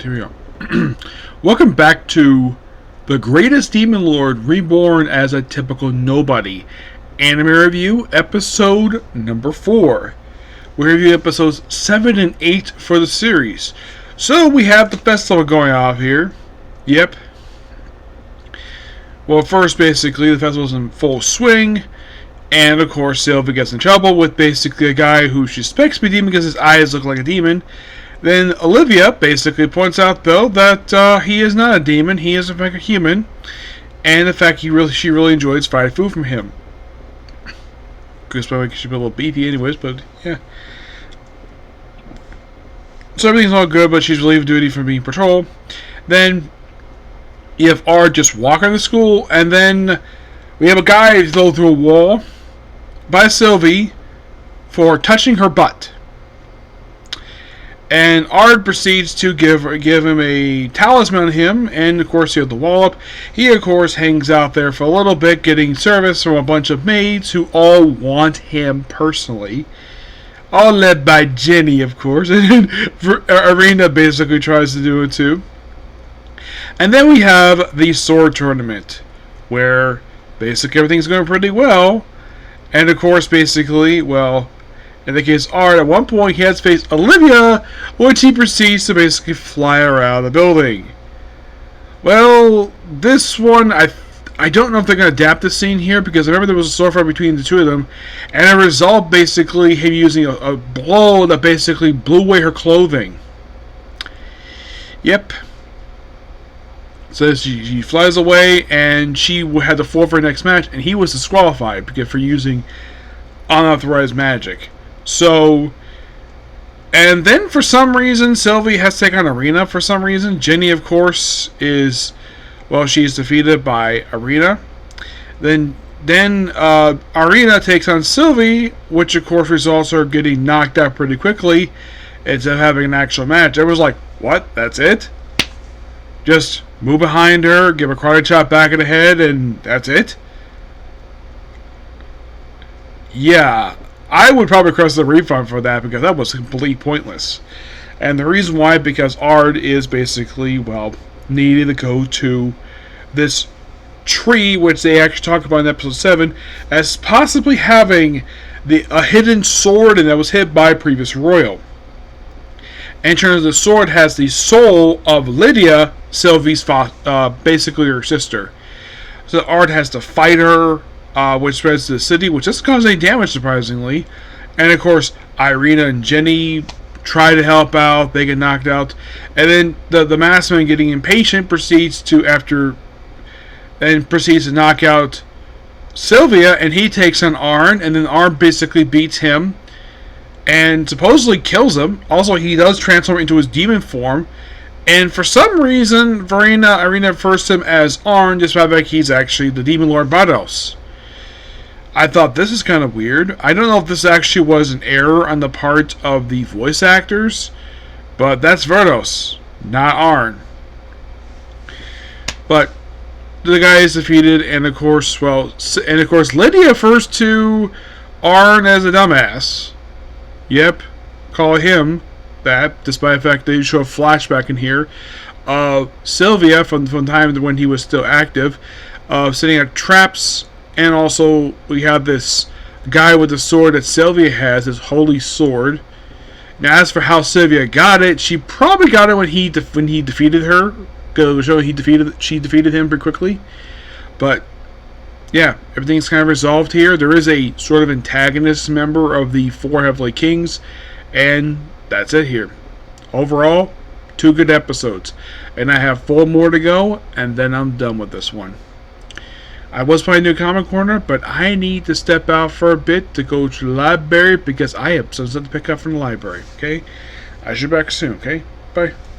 Alright, here we go. Welcome back to The Greatest Demon Lord Reborn as a Typical Nobody. Anime Review, Episode number 4. We review episodes 7 and 8 for the series. So we have the festival going off here. Yep. Well, first, basically, the festival's in full swing. And, of course, Sylvie gets in trouble with basically a guy who she suspects to be a demon because his eyes look like a demon. Then Olivia basically points out, though, that he is not a demon. He is, in fact, a human. And, in fact, she really enjoys fried food from him. Because probably she's a little beefy anyways, but, yeah. So everything's all good, but she's relieved of duty from being patrol. Then you have Art just walking to school, and then we have a guy go through a wall by Sylvie for touching her butt. And Ard proceeds to give him a talisman on him, and of course you have the wall up. He of course hangs out there for a little bit, getting service from a bunch of maids who all want him personally. All led by Jenny, of course, and Arena basically tries to do it too. And then we have the sword tournament, where basically everything's going pretty well. And of course, basically, well, in the case of Art, at one point he has to face Olivia, which he proceeds to basically fly around the building. Well, this one, I don't know if they're going to adapt the scene here, because I remember there was a sword fight between the two of them, and it resolved basically him using a blow that basically blew away her clothing. Yep. So she flies away, and she had to forfeit her next match, and he was disqualified because for using unauthorized magic. So, and then for some reason, Sylvie has to take on Arena for some reason. Jenny, of course, is, well, she's defeated by Arena. Then Arena takes on Sylvie, which of course results her getting knocked out pretty quickly instead of having an actual match. Everyone's like, what? That's it? Just move behind her, give a karate chop back in the head, and that's it? Yeah, I would probably request a refund for that because that was completely pointless. And the reason why, because Ard is basically, well, needing to go to this tree, which they actually talk about in episode 7, as possibly having a hidden sword and that was hid by a previous royal. And in terms of the sword has the soul of Lydia, Sylvie's basically her sister. So Art has to fight her, which spreads to the city, which doesn't cause any damage, surprisingly. And of course, Irina and Jenny try to help out. They get knocked out, and then the masked man, getting impatient, proceeds to knock out Sylvia, and he takes on Arn, and then Arn basically beats him and supposedly kills him. Also, he does transform into his demon form, and for some reason, Irina refers to him as Arn, despite the fact he's actually the Demon Lord Bardos. I thought this is kind of weird. I don't know if this actually was an error on the part of the voice actors, but that's Verdos, not Arn. But the guy is defeated, and of course, Lydia refers to Arn as a dumbass. Yep, call him that, despite the fact they show a flashback in here of Sylvia from the time when he was still active, setting up traps, and also we have this guy with the sword that Sylvia has, this holy sword. Now, as for how Sylvia got it, she probably got it when he defeated her, because she defeated him pretty quickly. But yeah, everything's kind of resolved here. There is a sort of antagonist member of the 4 Heavenly Kings, and that's it here. Overall, 2 good episodes. And I have 4 more to go, and then I'm done with this one. I was planning to do a Comic Corner, but I need to step out for a bit to go to the library because I have some stuff to pick up from the library, okay? I should be back soon, okay? Bye.